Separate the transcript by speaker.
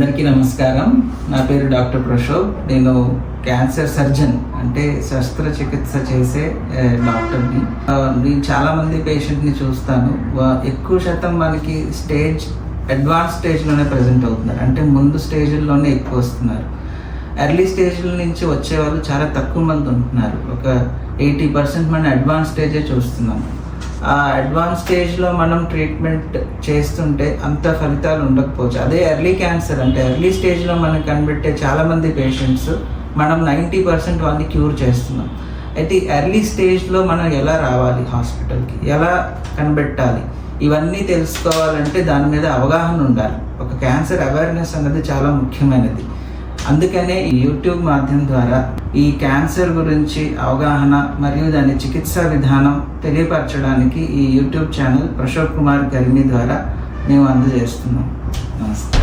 Speaker 1: అందరికీ నమస్కారం. నా పేరు డాక్టర్ ప్రశోభ్. నేను క్యాన్సర్ సర్జన్, అంటే శస్త్రచికిత్స చేసే డాక్టర్ని. నేను చాలామంది పేషెంట్ని చూస్తాను. ఎక్కువ శాతం మనకి అడ్వాన్స్ స్టేజ్లోనే ప్రజెంట్ అవుతున్నారు, అంటే ముందు స్టేజ్లోనే ఎక్కువ వస్తున్నారు. ఎర్లీ స్టేజ్ల నుంచి వచ్చేవాళ్ళు చాలా తక్కువ మంది ఉంటున్నారు. ఒక 80% మనం అడ్వాన్స్ స్టేజే చూస్తున్నాం. ఆ అడ్వాన్స్ స్టేజ్లో మనం ట్రీట్మెంట్ చేస్తుంటే అంత ఫలితాలు ఉండకపోవచ్చు. అదే ఎర్లీ క్యాన్సర్, అంటే ఎర్లీ స్టేజ్లో మనకు కనిపెట్టే చాలామంది పేషెంట్స్ మనం 90% వాళ్ళని క్యూర్ చేస్తున్నాం. అయితే ఎర్లీ స్టేజ్లో మనం ఎలా రావాలి హాస్పిటల్కి, ఎలా కనిపెట్టాలి, ఇవన్నీ తెలుసుకోవాలంటే దాని మీద అవగాహన ఉండాలి. ఒక క్యాన్సర్ అవేర్నెస్ అనేది చాలా ముఖ్యమైనది. అందుకనే ఈ యూట్యూబ్ మాధ్యమం ద్వారా ఈ క్యాన్సర్ గురించి అవగాహన మరియు దాని చికిత్సా విధానం తెలియపరచడానికి ఈ యూట్యూబ్ ఛానల్ ప్రశోభ్ కుమార్ కరిమి ద్వారా మేము అందజేస్తున్నాం. నమస్తే.